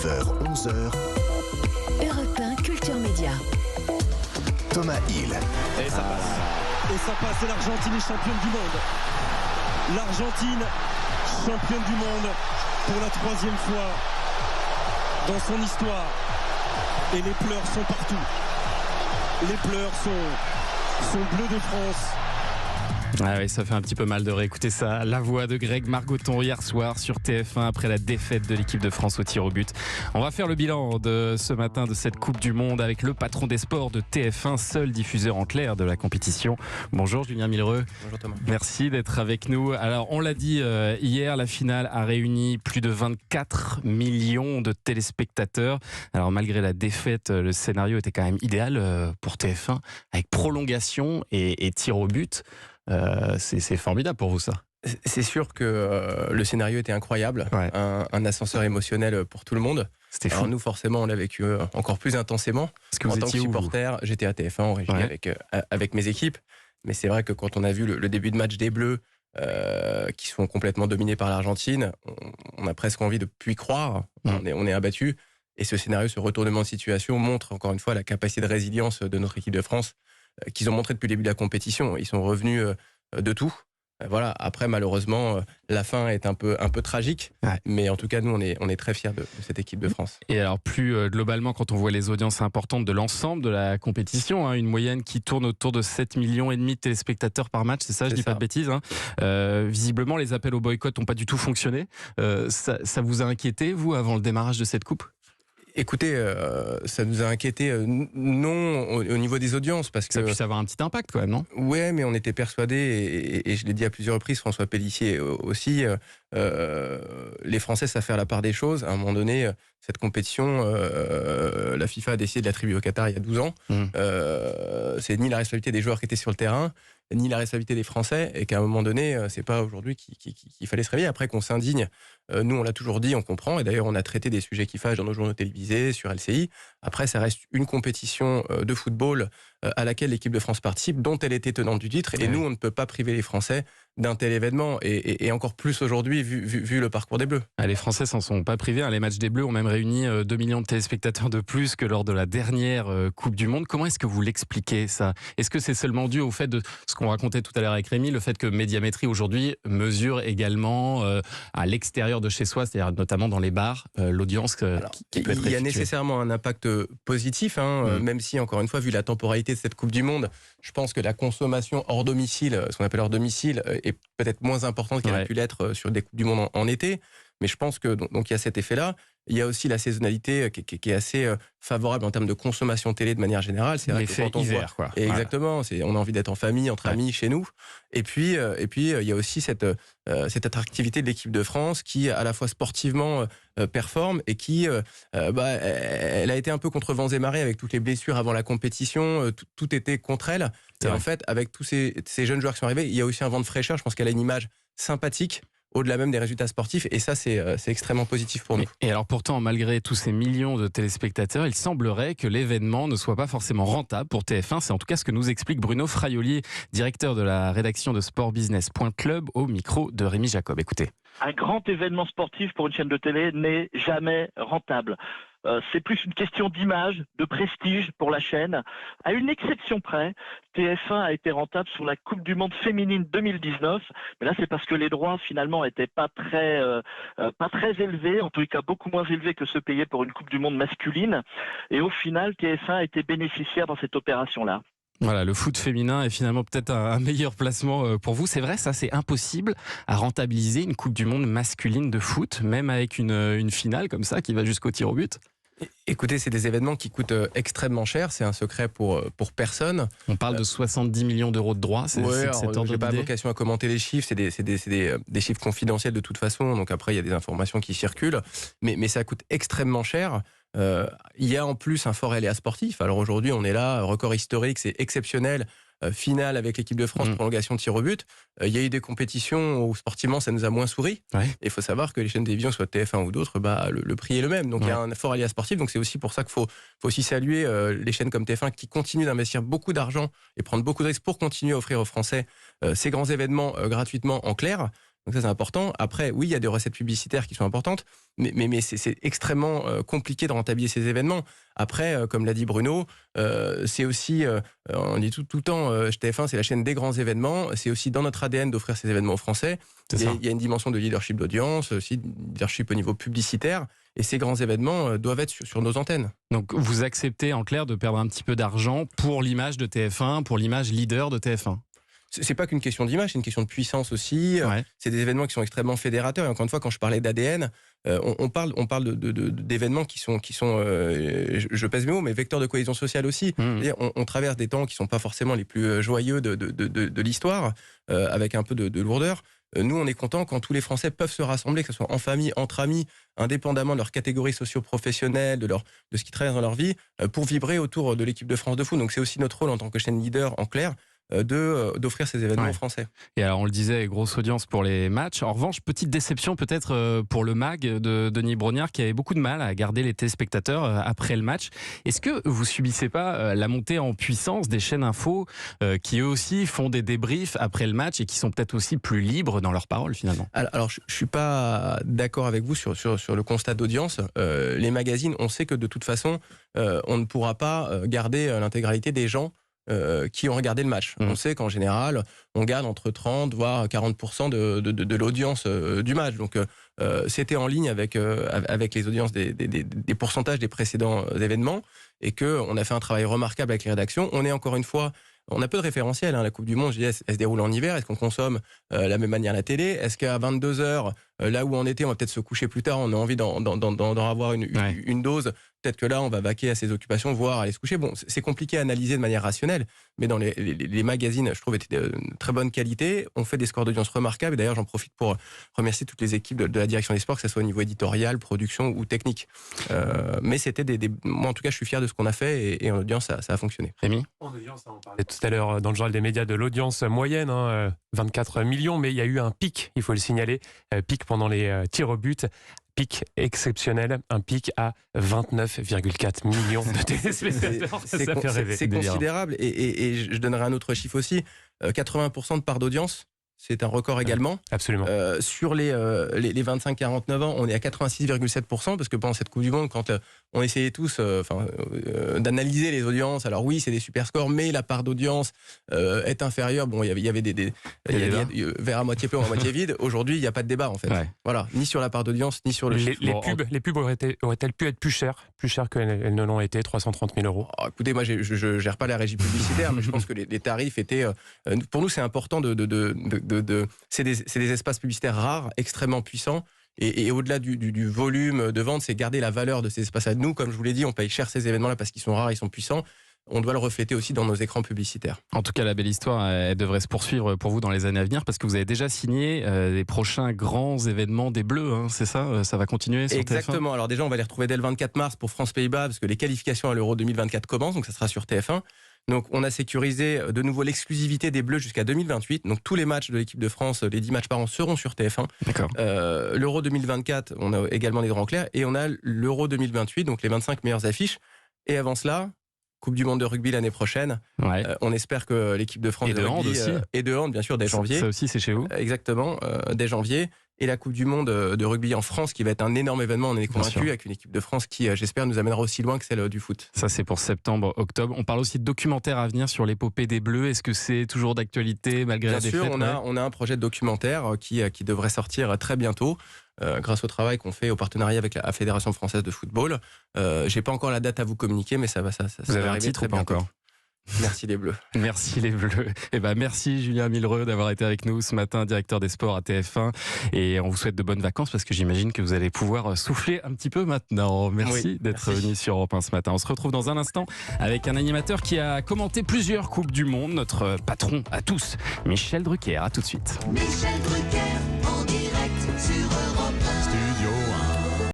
9h, 11h. Europe 1 Culture Média. Thomas Hill. Et ça passe. Et ça passe, et l'Argentine est championne du monde. L'Argentine, championne du monde pour la 3e fois dans son histoire. Et les pleurs sont partout. Les pleurs sont bleus de France. Ah oui, ça fait un petit peu mal de réécouter ça. La voix de Greg Margoton hier soir sur TF1 après la défaite de l'équipe de France au tir au but. On va faire le bilan de ce matin de cette Coupe du Monde avec le patron des sports de TF1, seul diffuseur en clair de la compétition. Bonjour Julien Millereux. Bonjour Thomas. Merci d'être avec nous. Alors on l'a dit hier, la finale a réuni plus de 24 millions de téléspectateurs. Alors malgré la défaite, le scénario était quand même idéal pour TF1 avec prolongation et tir au but. C'est formidable pour vous ça. C'est sûr que le scénario était incroyable, ouais. un ascenseur émotionnel pour tout le monde. C'était fou. Alors nous forcément on l'a vécu encore plus intensément. Parce que en vous tant que étiez supporter, j'étais à TF1 en régie avec mes équipes. Mais c'est vrai que quand on a vu le début de match des Bleus qui sont complètement dominés par l'Argentine, on a presque envie de plus y croire. On est abattu. Et ce scénario, ce retournement de situation montre encore une fois la capacité de résilience de notre équipe de France qu'ils ont montré depuis le début de la compétition. Ils sont revenus de tout. Voilà. Après, malheureusement, la fin est un peu tragique. Ouais. Mais en tout cas, nous, on est très fiers de cette équipe de France. Et alors, plus globalement, quand on voit les audiences importantes de l'ensemble de la compétition, une moyenne qui tourne autour de 7,5 millions de téléspectateurs par match, c'est ça, je dis pas de bêtises. Visiblement, les appels au boycott n'ont pas du tout fonctionné. Ça vous a inquiété, vous, avant le démarrage de cette coupe ? Écoutez, ça nous a inquiété, non au niveau des audiences, parce que ça puisse avoir un petit impact quand même, non ? Ouais, mais on était persuadés, et je l'ai dit à plusieurs reprises, François Pélissier aussi, les Français savent faire la part des choses. À un moment donné, cette compétition, la FIFA a décidé de l'attribuer au Qatar il y a 12 ans. C'est ni la responsabilité des joueurs qui étaient sur le terrain, ni la responsabilité des Français, et qu'à un moment donné, c'est pas aujourd'hui qu'il fallait se réveiller. Après qu'on s'indigne, nous on l'a toujours dit, on comprend, et d'ailleurs on a traité des sujets qui fâchent dans nos journaux télévisés, sur LCI. Après ça reste une compétition de football à laquelle l'équipe de France participe, dont elle était tenante du titre, et nous on ne peut pas priver les Français d'un tel événement, et encore plus aujourd'hui vu le parcours des Bleus. Les Français s'en sont pas privés, les matchs des Bleus ont même réuni 2 millions de téléspectateurs de plus que lors de la dernière Coupe du Monde. Comment est-ce que vous l'expliquez ça ? Est-ce que c'est seulement dû au fait de ce qu'on racontait tout à l'heure avec Rémi, le fait que Médiamétrie aujourd'hui mesure également à l'extérieur de chez soi, c'est-à-dire notamment dans les bars, l'audience qui peut être effectuée. Il y a nécessairement un impact positif, même si encore une fois, vu la temporalité de cette Coupe du Monde, je pense que la consommation hors domicile, ce qu'on appelle hors domicile, est peut-être moins importante qu'elle a pu l'être sur des Coupes du Monde en été. Mais je pense que donc il y a cet effet-là. Il y a aussi la saisonnalité qui est assez favorable en termes de consommation télé de manière générale. C'est l'effet hiver, quoi. Exactement. On a envie d'être en famille, entre amis, chez nous. Et puis il y a aussi cette attractivité de l'équipe de France qui, à la fois sportivement, performe, et qui elle a été un peu contre vents et marées avec toutes les blessures avant la compétition. Tout était contre elle. Et en fait, avec tous ces jeunes joueurs qui sont arrivés, il y a aussi un vent de fraîcheur. Je pense qu'elle a une image sympathique, au-delà même des résultats sportifs, et ça c'est extrêmement positif pour nous. Et alors pourtant, malgré tous ces millions de téléspectateurs, il semblerait que l'événement ne soit pas forcément rentable pour TF1. C'est en tout cas ce que nous explique Bruno Fraiolier, directeur de la rédaction de sportbusiness.club, au micro de Rémi Jacob. Écoutez. Un grand événement sportif pour une chaîne de télé n'est jamais rentable. C'est plus une question d'image, de prestige pour la chaîne. À une exception près, TF1 a été rentable sur la Coupe du Monde féminine 2019. Mais là, c'est parce que les droits, finalement, n'étaient pas très élevés, en tout cas beaucoup moins élevés que ceux payés pour une Coupe du Monde masculine. Et au final, TF1 a été bénéficiaire dans cette opération-là. Voilà, le foot féminin est finalement peut-être un meilleur placement pour vous. C'est vrai, ça, c'est impossible à rentabiliser une Coupe du Monde masculine de foot, même avec une finale comme ça qui va jusqu'au tir au but. Écoutez, c'est des événements qui coûtent extrêmement cher, c'est un secret pour personne. On parle de 70 millions d'euros de droits, c'est cet ordre d'idée. J'ai pas vocation à commenter les chiffres, c'est des chiffres confidentiels de toute façon, donc après il y a des informations qui circulent, mais ça coûte extrêmement cher. Il y a en plus un fort aléa sportif. Alors aujourd'hui, on est là, record historique, c'est exceptionnel. Finale avec l'équipe de France, prolongation de tir au but. Il y a eu des compétitions où sportivement ça nous a moins souri. Et il faut savoir que les chaînes de télévision, soit TF1 ou d'autres, le prix est le même. Donc il y a un fort aléa sportif. Donc c'est aussi pour ça qu'il faut aussi saluer les chaînes comme TF1 qui continuent d'investir beaucoup d'argent et prendre beaucoup de risques pour continuer à offrir aux Français ces grands événements gratuitement en clair. Donc ça, c'est important. Après, oui, il y a des recettes publicitaires qui sont importantes, mais c'est extrêmement compliqué de rentabiliser ces événements. Après, comme l'a dit Bruno, c'est aussi, on dit tout le temps, TF1, c'est la chaîne des grands événements. C'est aussi dans notre ADN d'offrir ces événements aux Français. Il y a une dimension de leadership d'audience, aussi de leadership au niveau publicitaire. Et ces grands événements doivent être sur nos antennes. Donc vous acceptez en clair de perdre un petit peu d'argent pour l'image de TF1, pour l'image leader de TF1. C'est pas qu'une question d'image, c'est une question de puissance aussi. Ouais. C'est des événements qui sont extrêmement fédérateurs. Et encore une fois, quand je parlais d'ADN, on parle d'événements qui sont je pèse mes mots, mais vecteurs de cohésion sociale aussi. On traverse des temps qui sont pas forcément les plus joyeux de l'histoire, avec un peu de lourdeur. Nous, on est contents quand tous les Français peuvent se rassembler, que ce soit en famille, entre amis, indépendamment de leur catégorie socio-professionnelle, de ce qu'ils traversent dans leur vie, pour vibrer autour de l'équipe de France de foot. Donc c'est aussi notre rôle en tant que chaîne leader, en clair, d'offrir ces événements aux Français. Et alors on le disait, grosse audience pour les matchs. En revanche, petite déception peut-être pour le MAG de Denis Brognard qui avait beaucoup de mal à garder les téléspectateurs après le match. Est-ce que vous subissez pas la montée en puissance des chaînes info qui eux aussi font des débriefs après le match et qui sont peut-être aussi plus libres dans leurs paroles finalement? Alors je suis pas d'accord avec vous sur le constat d'audience. Les magazines, on sait que de toute façon on ne pourra pas garder l'intégralité des gens qui ont regardé le match. On sait qu'en général, on garde entre 30 voire 40% de l'audience du match. Donc c'était en ligne avec les audiences des pourcentages des précédents événements et qu'on a fait un travail remarquable avec les rédactions. On est encore une fois... On a peu de référentiel, la Coupe du Monde, elle se déroule en hiver. Est-ce qu'on consomme la même manière la télé? Est-ce qu'à 22h, là où on était, on va peut-être se coucher plus tard, on a envie d'en avoir une dose? Peut-être que là, on va vaquer à ses occupations, voire aller se coucher. Bon, c'est compliqué à analyser de manière rationnelle, mais dans les magazines, je trouve, étaient de très bonne qualité. On fait des scores d'audience remarquables. Et d'ailleurs, j'en profite pour remercier toutes les équipes de la direction des sports, que ce soit au niveau éditorial, production ou technique. Mais c'était moi, en tout cas, je suis fier de ce qu'on a fait et en audience, ça a fonctionné. Rémi? En audience, on parlait tout à l'heure dans le journal des médias de l'audience moyenne, 24 millions, mais il y a eu un pic, il faut le signaler, pic pendant les tirs au but. Pic exceptionnel, un pic à 29,4 millions de téléspectateurs. Ça fait rêver. C'est considérable et je donnerai un autre chiffre aussi, 80% de part d'audience. C'est un record également. Absolument. Sur les 25-49 ans, on est à 86,7% parce que pendant cette Coupe du Monde, quand on essayait tous d'analyser les audiences, alors oui, c'est des super scores, mais la part d'audience est inférieure. Bon, il y avait des verre à moitié plein ou à moitié vide. Aujourd'hui, il n'y a pas de débat en fait. Ouais. Voilà, ni sur la part d'audience, ni sur le chiffre. Les pubs auraient-elles pu être plus chères qu'elles ne l'ont été, 330 000 €? Oh, écoutez, moi, je gère pas la régie publicitaire, mais je pense que les tarifs étaient... pour nous, c'est important c'est des espaces publicitaires rares, extrêmement puissants. Et au-delà du volume de vente, c'est garder la valeur de ces espaces-là. Nous, comme je vous l'ai dit, on paye cher ces événements-là parce qu'ils sont rares, ils sont puissants. On doit le refléter aussi dans nos écrans publicitaires. En tout cas, la belle histoire, elle devrait se poursuivre pour vous dans les années à venir parce que vous avez déjà signé les prochains grands événements des Bleus, c'est ça? Ça va continuer sur Exactement. TF1? Alors déjà, on va les retrouver dès le 24 mars pour France-Pays-Bas parce que les qualifications à l'Euro 2024 commencent, donc ça sera sur TF1. Donc on a sécurisé de nouveau l'exclusivité des Bleus jusqu'à 2028. Donc tous les matchs de l'équipe de France, les 10 matchs par an seront sur TF1. D'accord. L'Euro 2024, on a également des grands clairs. Et on a l'Euro 2028, donc les 25 meilleures affiches. Et avant cela, Coupe du Monde de rugby l'année prochaine. Ouais. On espère que l'équipe de France et de hand aussi. Et de hand, bien sûr, dès janvier. Ça aussi, c'est chez vous. Exactement, dès janvier. Et la Coupe du Monde de rugby en France, qui va être un énorme événement, on en est convaincu, avec une équipe de France qui, j'espère, nous amènera aussi loin que celle du foot. Ça, c'est pour septembre, octobre. On parle aussi de documentaires à venir sur l'épopée des Bleus. Est-ce que c'est toujours d'actualité malgré la défaite? Bien sûr, on a un projet de documentaire qui devrait sortir très bientôt. Grâce au travail qu'on fait au partenariat avec la Fédération française de football. J'ai pas encore la date à vous communiquer, mais ça va Vous avez un titre ou pas encore? Merci les Bleus. Merci les Bleus. Et merci Julien Millereux d'avoir été avec nous ce matin, directeur des sports à TF1. Et on vous souhaite de bonnes vacances parce que j'imagine que vous allez pouvoir souffler un petit peu maintenant. Merci d'être venu sur Europe 1 ce matin. On se retrouve dans un instant avec un animateur qui a commenté plusieurs Coupes du Monde, notre patron à tous, Michel Drucker. À tout de suite. Michel Drucker en direct sur Europe 1.